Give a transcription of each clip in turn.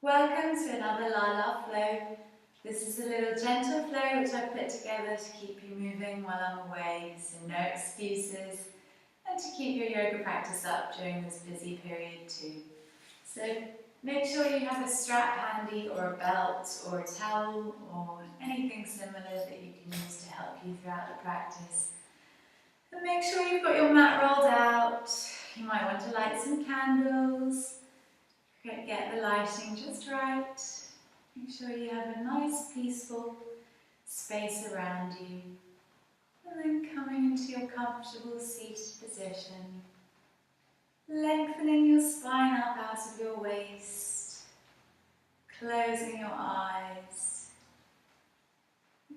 Welcome to another LahLah flow. This is a little gentle flow which I've put together to keep you moving while I'm away, so no excuses, and to keep your yoga practice up during this busy period too. So make sure you have a strap handy, or a belt, or a towel, or anything similar that you can use to help you throughout the practice. And make sure you've got your mat rolled out. You might want to light some candles. Get the lighting just right. Make sure you have a nice peaceful space around you. And then coming into your comfortable seated position. Lengthening your spine up out of your waist. Closing your eyes.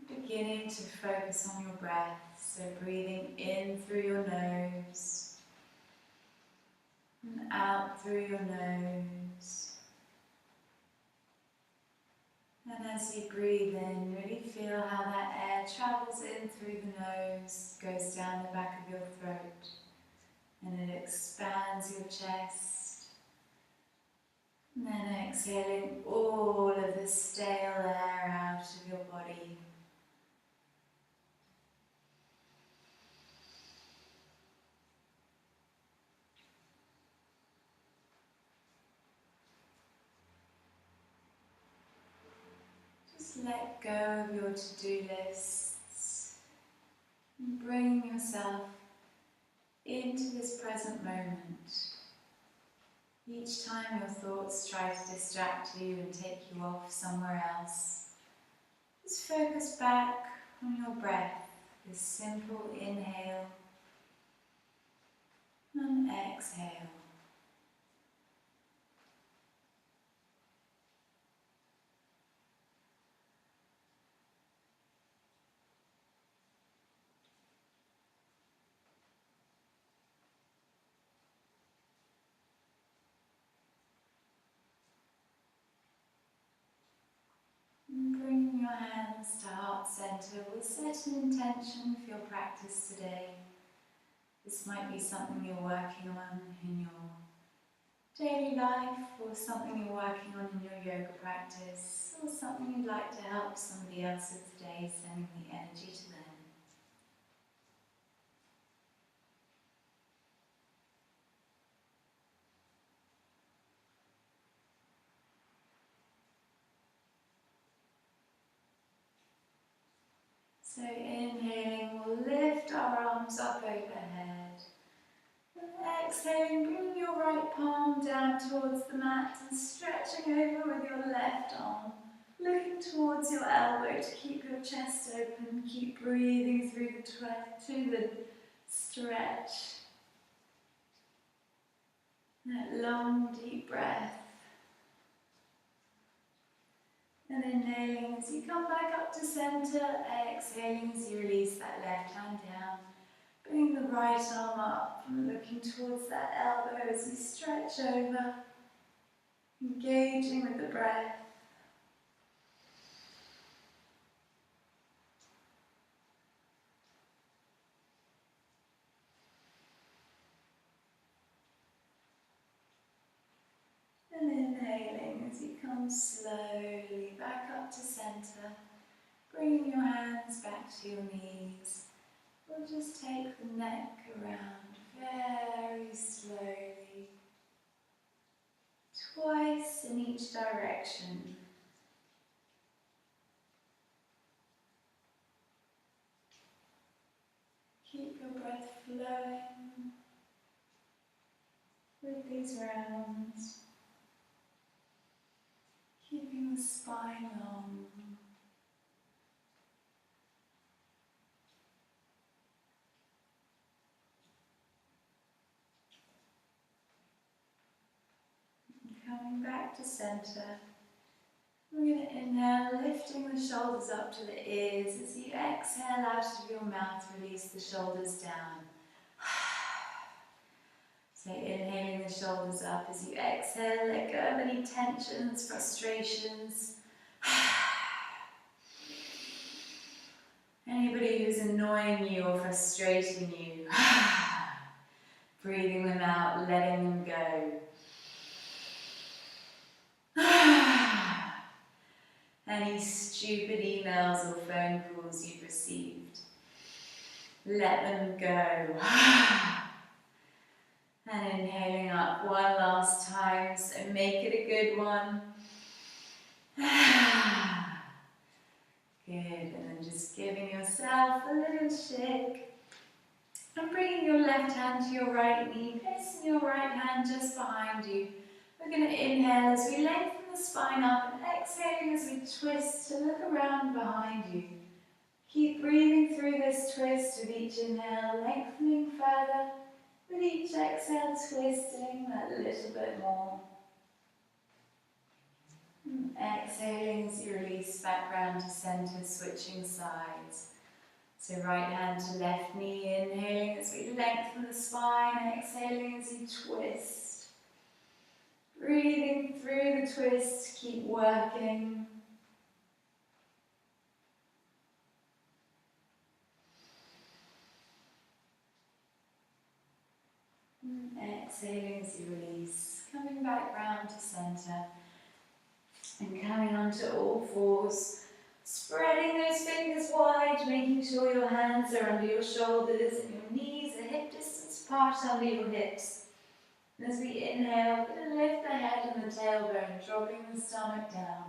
Beginning to focus on your breath. So breathing in through your nose. And out through your nose. And as you breathe in, really feel how that air travels in through the nose, goes down the back of your throat, and it expands your chest. And then exhaling all of the stale air out of your body. Let go of your to-do lists and bring yourself into this present moment. Each time your thoughts try to distract you and take you off somewhere else, just focus back on your breath, this simple inhale and exhale. Bringing your hands to heart center, we'll set an intention for your practice today. This might be something you're working on in your daily life, or something you're working on in your yoga practice, or something you'd like to help somebody else with today, sending the energy to them. So inhaling, we'll lift our arms up overhead. And exhaling, bringing your right palm down towards the mat and stretching over with your left arm. Looking towards your elbow to keep your chest open. Keep breathing through the stretch. That long, deep breath. And inhaling as you come back up to center, exhaling as you release that left hand down. Bring the right arm up and looking towards that elbow as you stretch over, engaging with the breath. And inhaling as you come slowly back up to center, bringing your hands back to your knees. We'll just take the neck around very slowly, twice in each direction. Keep your breath flowing with these rounds, keeping the spine long. Coming back to center, we're going to inhale, lifting the shoulders up to the ears. As you exhale out of your mouth, release the shoulders down. So inhaling the shoulders up, as you exhale, let go of any tensions, frustrations. Anybody who's annoying you or frustrating you. Breathing them out, letting them go. any stupid emails or phone calls you've received. Let them go. And inhaling up one last time, so make it a good one. Good, and then just giving yourself a little shake. And bringing your left hand to your right knee, placing your right hand just behind you. We're going to inhale as we lengthen the spine up and exhaling as we twist to look around behind you. Keep breathing through this twist with each inhale, lengthening further. With each exhale, twisting that little bit more. And exhaling as you release back round to center, switching sides. So right hand to left knee, inhaling as we lengthen the spine, exhaling as you twist. Breathing through the twist, keep working. Exhaling as you release, coming back round to center and coming onto all fours, spreading those fingers wide, making sure your hands are under your shoulders and your knees are hip distance apart under your hips. And as we inhale, we're going to lift the head and the tailbone, dropping the stomach down.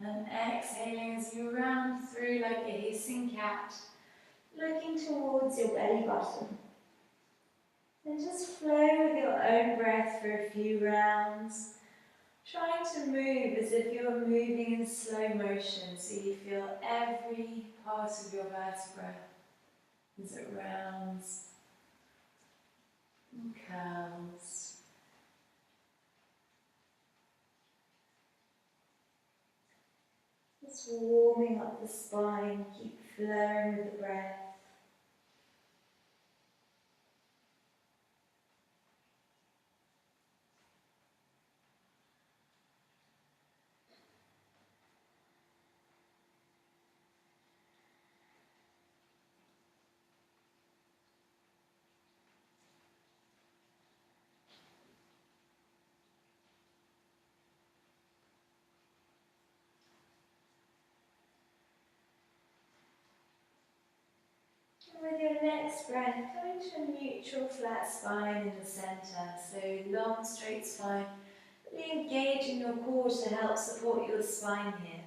And exhaling as you round through like a hissing cat, looking towards your belly button. And just flow with your own breath for a few rounds, trying to move as if you're moving in slow motion, so you feel every part of your vertebra as it rounds and curls. Just warming up the spine, keep flowing with the breath. With your next breath, come into a neutral flat spine in the centre, so long straight spine. Really engage in your core to help support your spine here.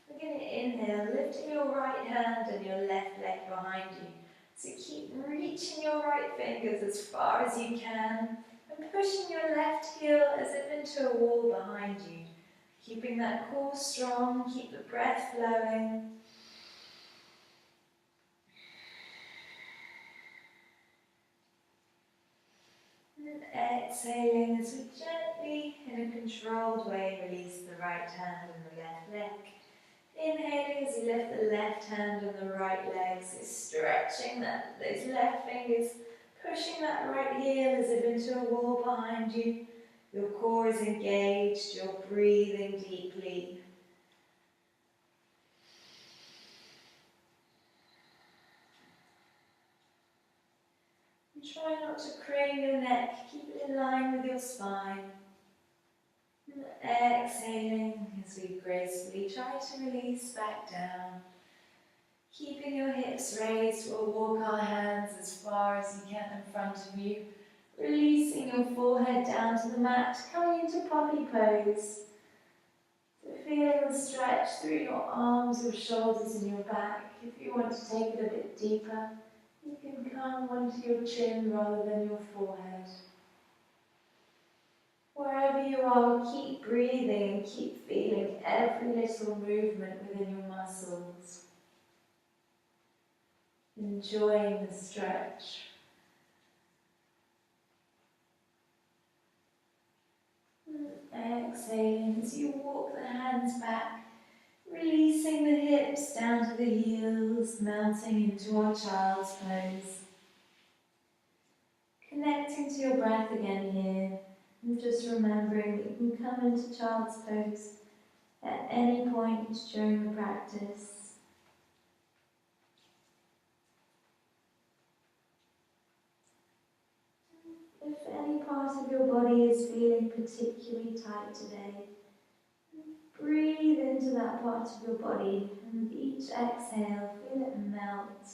We're going to inhale, lifting your right hand and your left leg behind you. So keep reaching your right fingers as far as you can and pushing your left heel as if into a wall behind you. Keeping that core strong, keep the breath flowing. And exhaling as we gently, in a controlled way, release the right hand and the left leg. Inhaling as you lift the left hand and the right leg, so stretching those left fingers, pushing that right heel as if into a wall behind you. Your core is engaged, you're breathing deeply. And try not to crane your neck, keep it in line with your spine. And exhaling as we gracefully try to release back down. Keeping your hips raised, we'll walk our hands as far as you can in front of you. Releasing your forehead down to the mat, coming into puppy pose. So feeling the stretch through your arms, your shoulders and your back. If you want to take it a bit deeper, you can come onto your chin rather than your forehead. Wherever you are, keep breathing and keep feeling every little movement within your muscles. Enjoying the stretch. And exhaling as you walk the hands back, releasing the hips down to the heels, melting into our child's pose. Connecting to your breath again here, and just remembering that you can come into child's pose at any point during the practice. If any part of your body is feeling particularly tight today, Breathe into that part of your body, and with each exhale, feel it melt.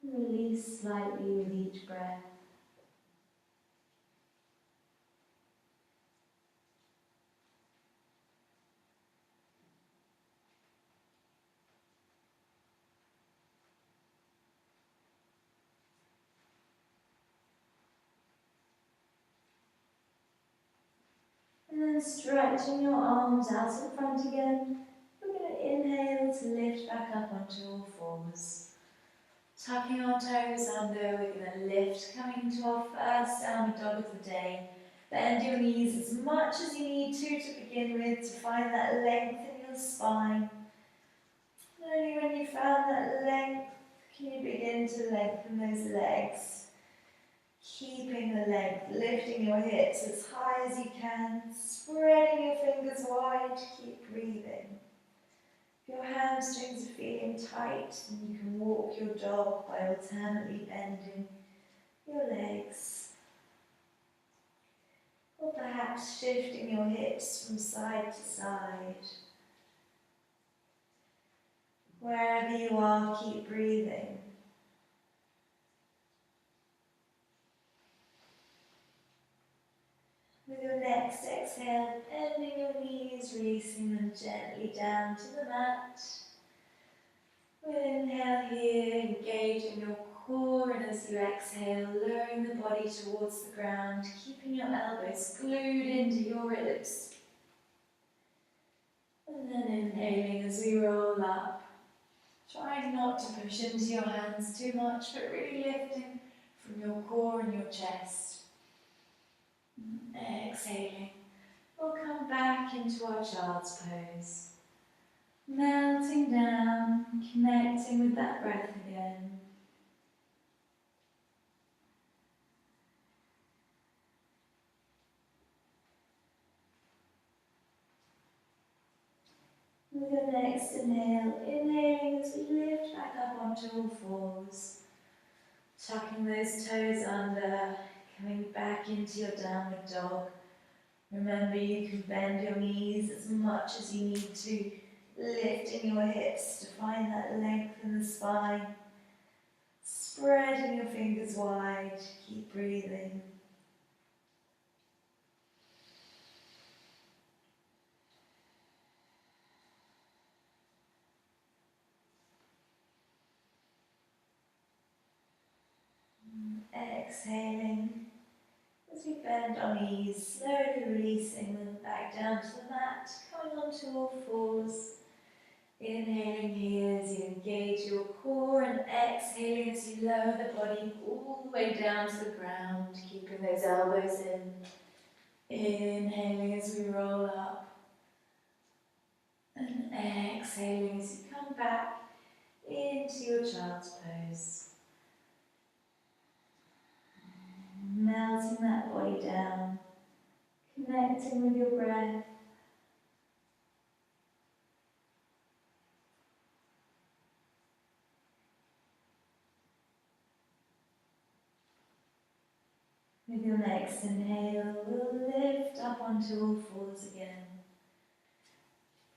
And release slightly with each breath. And then stretching your arms out in front again, we're going to inhale to lift back up onto all fours. Tucking our toes under, we're going to lift, coming into our first downward dog of the day. Bend your knees as much as you need to begin with to find that length in your spine. And only when you found that length can you begin to lengthen those legs. Keeping the length, lifting your hips as high as you can, spreading your fingers wide, keep breathing. If your hamstrings are feeling tight, then you can walk your dog by alternately bending your legs. Or perhaps shifting your hips from side to side. Wherever you are, keep breathing. With your next exhale, bending your knees, releasing them gently down to the mat. With inhale here, engaging your core, and as you exhale, lowering the body towards the ground, keeping your elbows glued into your ribs. And then inhaling as we roll up, trying not to push into your hands too much, but really lifting from your core and your chest. Exhaling, we'll come back into our child's pose. Melting down, connecting with that breath again. With your next inhale, inhaling as we lift back up onto all fours. Tucking those toes under, coming back into your downward dog. Remember, you can bend your knees as much as you need to, lifting your hips to find that length in the spine. Spreading your fingers wide, keep breathing. Exhaling as we bend our knees, slowly releasing them back down to the mat, coming onto all fours. Inhaling here as you engage your core, and exhaling as you lower the body all the way down to the ground, keeping those elbows in. Inhaling as we roll up, and exhaling as you come back into your child's pose. Melting that body down, connecting with your breath. With your next inhale, we'll lift up onto all fours again.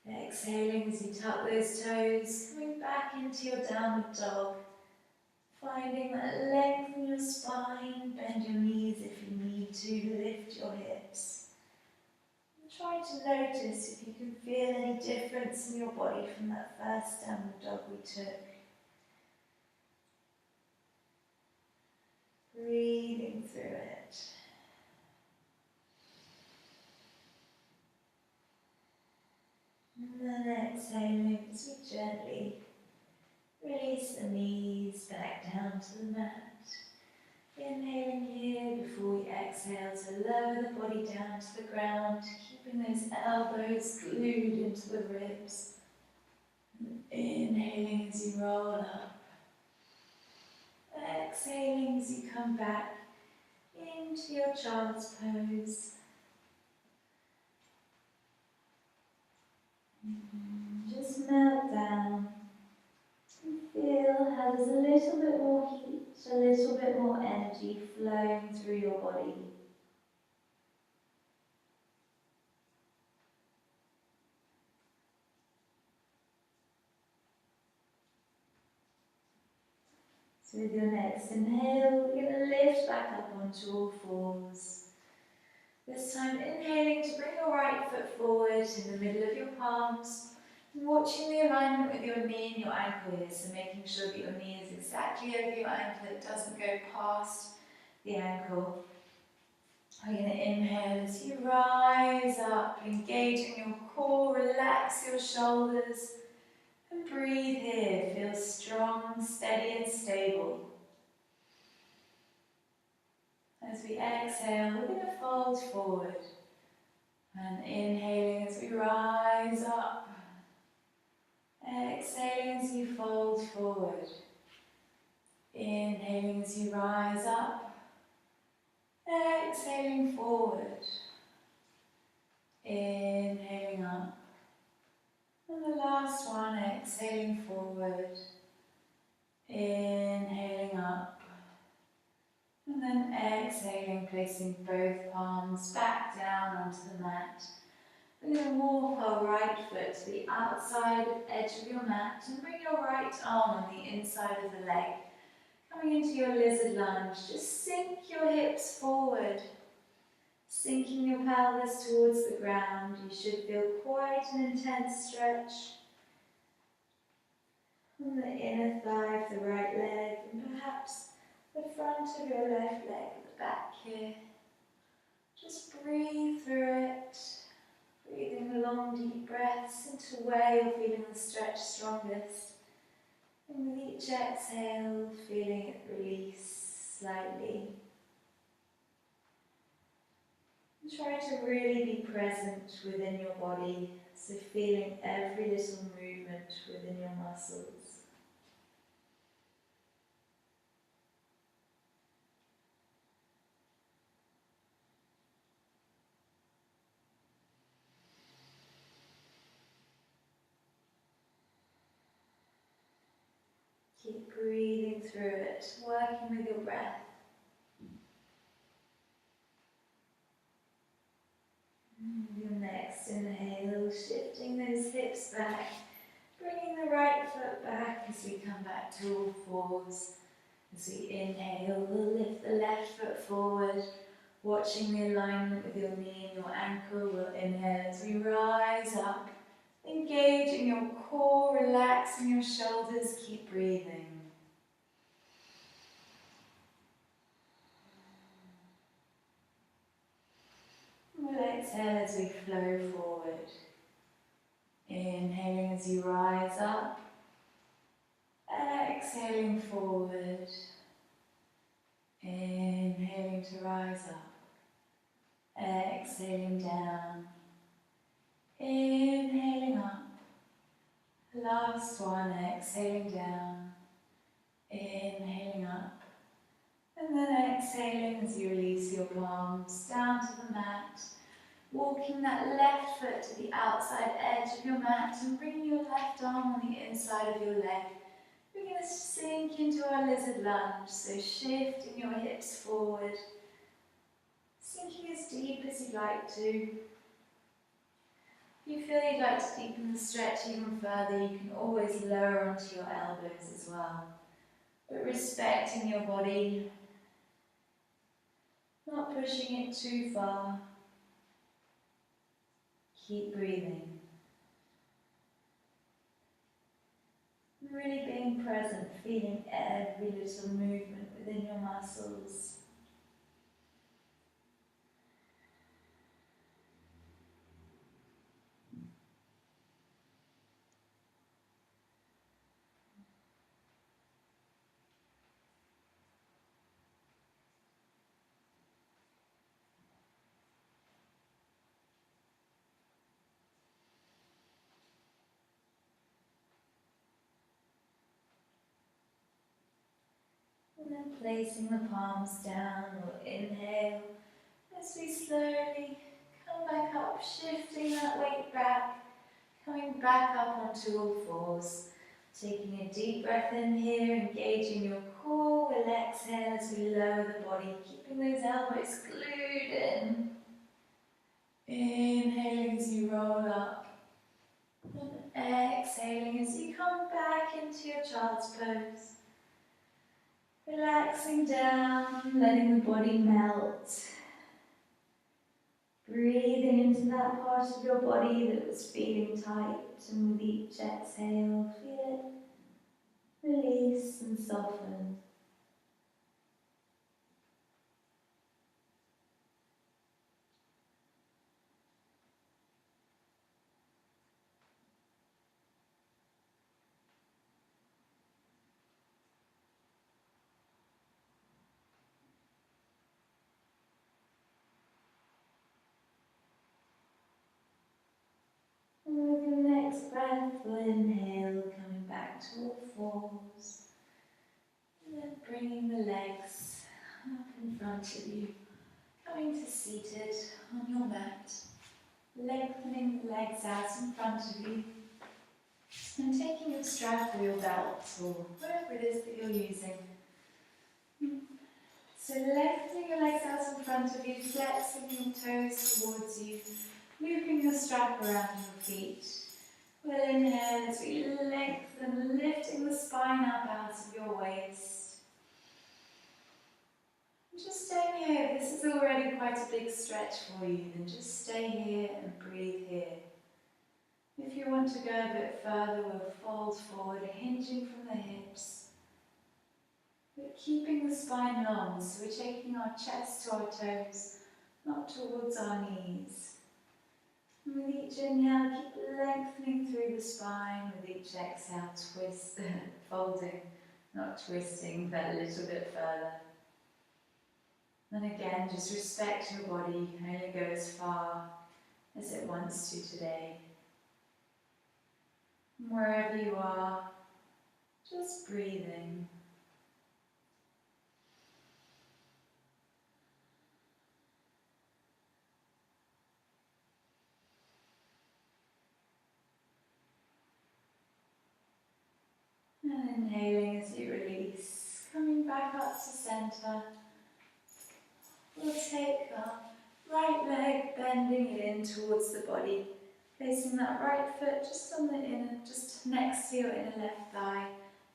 Exhaling as you tuck those toes, coming back into your downward dog. Finding that length in your spine, bend your knees if you need to, lift your hips. And try to notice if you can feel any difference in your body from that first downward dog we took. Breathing through it. And then exhaling as we gently release the knees back down to the mat. Inhaling here before we exhale to lower the body down to the ground, keeping those elbows glued into the ribs. And inhaling as you roll up. Exhaling as you come back into your child's pose. Just melt down. Feel how there's a little bit more heat, a little bit more energy flowing through your body. So with your next inhale, we're going to lift back up onto all fours. This time inhaling to bring your right foot forward in the middle of your palms. And watching the alignment with your knee and your ankle here, so making sure that your knee is exactly over your ankle, it doesn't go past the ankle. We're going to inhale as you rise up, engaging your core, relax your shoulders, and breathe here. Feel strong, steady and stable. As we exhale, we're going to fold forward. And inhaling as we rise up. Exhaling as you fold forward. Inhaling as you rise up. Exhaling forward. Inhaling up. And the last one, exhaling forward. Inhaling up. And then exhaling, placing both palms back down onto the mat. We're going to walk our right foot to the outside edge of your mat and bring your right arm on the inside of the leg. Coming into your lizard lunge, just sink your hips forward. Sinking your pelvis towards the ground. You should feel quite an intense stretch on the inner thigh of the right leg and perhaps the front of your left leg at the back here. Just breathe through it. Breathing long deep breaths into where you're feeling the stretch strongest. And with each exhale, feeling it release slightly. And try to really be present within your body, so feeling every little movement within your muscles. Keep breathing through it, working with your breath. With your next inhale, shifting those hips back, bringing the right foot back as we come back to all fours. As we inhale, we'll lift the left foot forward, watching the alignment with your knee and your ankle. We'll inhale as we rise up, engaging your core, relaxing your shoulders, keep breathing. We'll exhale as we flow forward. Inhaling as you rise up. Exhaling forward. Inhaling to rise up. Exhaling down. Inhaling up. Last one, exhaling down. Inhaling up. And then exhaling as you release your palms down to the mat. Walking that left foot to the outside edge of your mat and bringing your left arm on the inside of your leg. We're going to sink into our lizard lunge, so shifting your hips forward, sinking as deep as you'd like to. If you feel you'd like to deepen the stretch even further, you can always lower onto your elbows as well. But respecting your body, not pushing it too far. Keep breathing. Really being present, feeling every little movement within your muscles. And then placing the palms down, we'll inhale as we slowly come back up, shifting that weight back, coming back up onto all fours. Taking a deep breath in here, engaging your core. We'll exhale as we lower the body, keeping those elbows glued in. Inhaling as you roll up. And exhaling as you come back into your child's pose. Relaxing down, letting the body melt. Breathing into that part of your body that was feeling tight, and with each exhale, feel it release and soften. And with your next breath, we'll inhale, coming back to all fours. And then bringing the legs up in front of you, coming to seated on your mat. Lengthening the legs out in front of you. And taking your strap or your belt or whatever it is that you're using. So lengthening your legs out in front of you, flexing your toes towards you, looping your strap around your feet. We'll inhale as we lengthen, lifting the spine up out of your waist. And just stay here. If this is already quite a big stretch for you, then just stay here and breathe here. If you want to go a bit further, we'll fold forward, hinging from the hips. But keeping the spine long, so we're taking our chest to our toes, not towards our knees. And with each inhale, keep lengthening through the spine. With each exhale, twist, folding, not twisting, but a little bit further. And again, just respect your body, only go as far as it wants to today. Wherever you are, just breathing. And inhaling as you release, coming back up to centre. We'll take our right leg, bending it in towards the body, placing that right foot just on the inner, just next to your inner left thigh,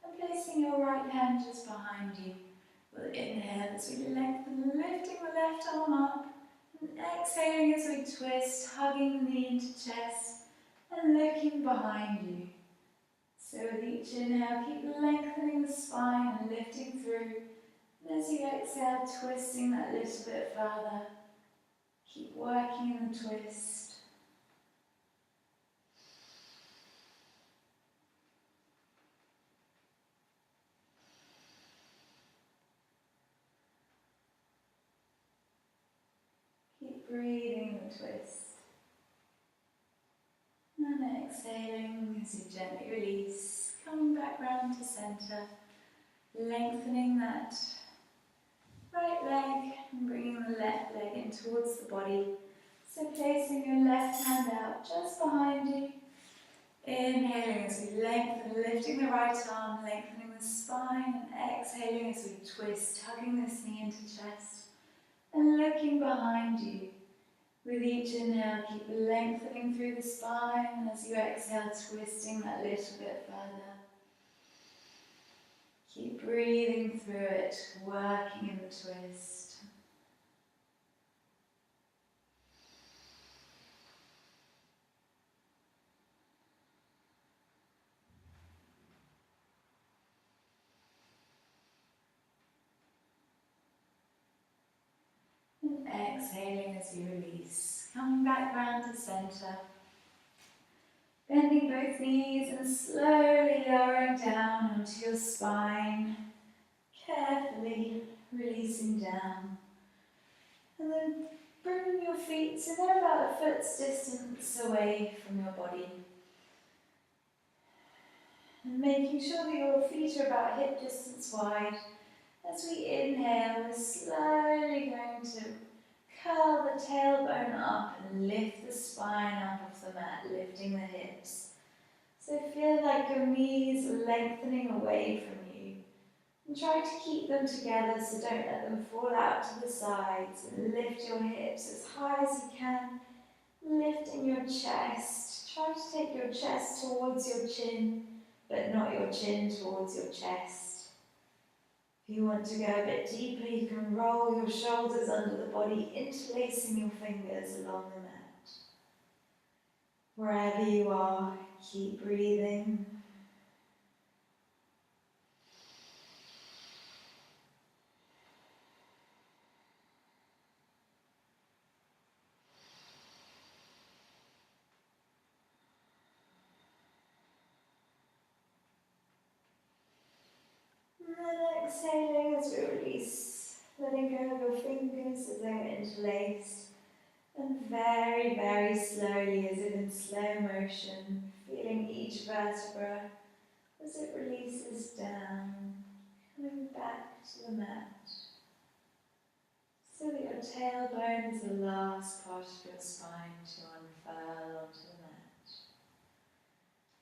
and placing your right hand just behind you. We'll inhale as we lengthen, lifting the left arm up, and exhaling as we twist, hugging the knee into chest, and looking behind you. So with each inhale, keep lengthening the spine and lifting through. And as you exhale, twisting that little bit further. Keep working in the twist. Keep breathing the twist. And exhaling as you gently release, coming back round to centre, lengthening that right leg and bringing the left leg in towards the body. So placing your left hand out just behind you. Inhaling as we lengthen, lifting the right arm, lengthening the spine, and exhaling as we twist, hugging this knee into chest, and looking behind you. With each inhale, keep lengthening through the spine, and as you exhale, twisting that little bit further. Keep breathing through it, working in the twist. And exhaling as you release, coming back round to centre. Bending both knees and slowly lowering down onto your spine, carefully releasing down. And then bringing your feet so they're about a foot's distance away from your body. And making sure that your feet are about hip distance wide. As we inhale, we're slowly going to curl the tailbone up and lift the spine up off the mat, lifting the hips. So feel like your knees are lengthening away from you. And try to keep them together so don't let them fall out to the sides. And lift your hips as high as you can, lifting your chest. Try to take your chest towards your chin, but not your chin towards your chest. If you want to go a bit deeper, you can roll your shoulders under the body, interlacing your fingers along the mat. Wherever you are, keep breathing. And then exhaling as we release, letting go of your fingers as they are interlaced. And very, very slowly, as if in slow motion, feeling each vertebra as it releases down, coming back to the mat. So that your tailbone is the last part of your spine to unfurl onto the mat.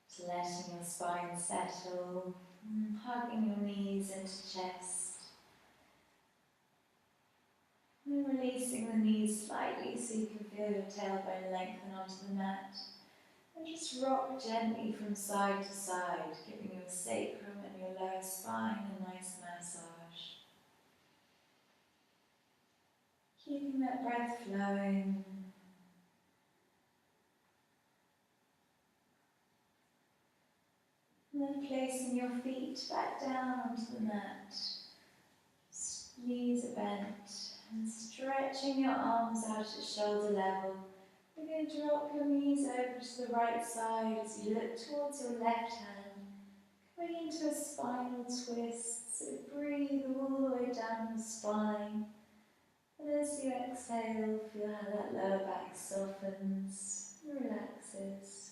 Just letting your spine settle, hugging your knees into chest. And releasing the knees slightly so you can feel your tailbone lengthen onto the mat. And just rock gently from side to side, giving your sacrum and your lower spine a nice massage. Keeping that breath flowing. And then placing your feet back down onto the mat. Knees are bent. And stretching your arms out at shoulder level. You're going to drop your knees over to the right side as you look towards your left hand. Going into a spinal twist. So breathe all the way down the spine. And as you exhale, feel how that lower back softens, relaxes.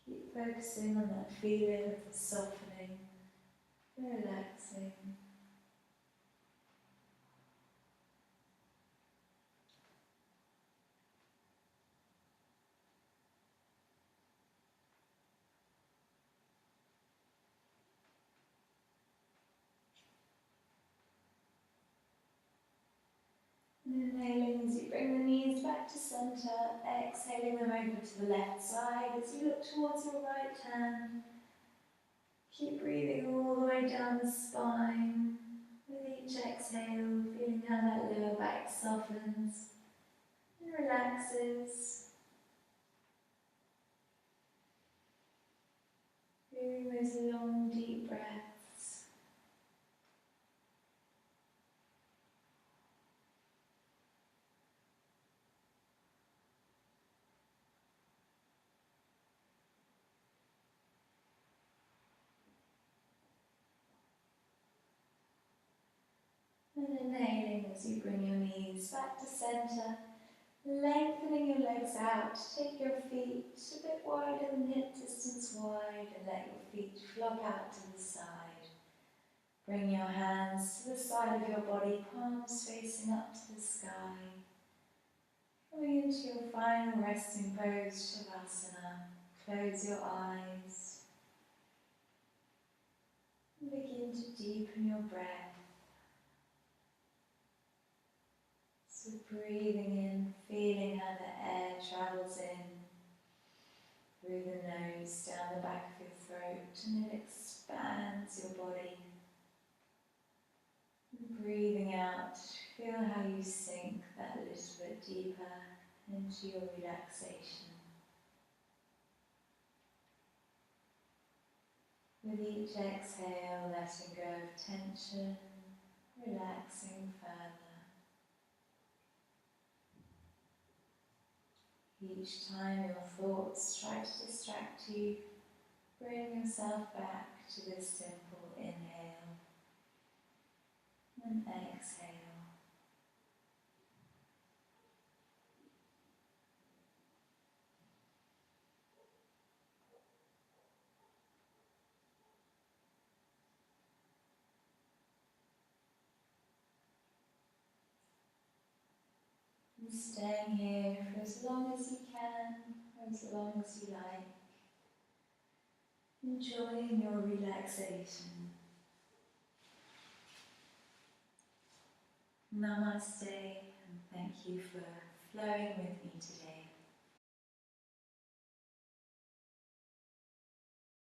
Keep focusing on that feeling of the softening, relaxing. And inhaling as you bring the knees back to centre, exhaling them over to the left side as you look towards your right hand. Keep breathing all the way down the spine. With each exhale, feeling how that lower back softens and relaxes. Feeling those long, deep breaths. And inhaling as you bring your knees back to centre, lengthening your legs out. Take your feet a bit wider than hip distance wide and let your feet flop out to the side. Bring your hands to the side of your body, palms facing up to the sky. Coming into your final resting pose, Shavasana. Close your eyes. And begin to deepen your breath. So breathing in, feeling how the air travels in through the nose, down the back of your throat, and it expands your body. And breathing out, feel how you sink that little bit deeper into your relaxation. With each exhale, letting go of tension, relaxing further. Each time your thoughts try to distract you, bring yourself back to this simple inhale and exhale. And staying here for as long as you can, or as long as you like. Enjoying your relaxation. Namaste, and thank you for flowing with me today.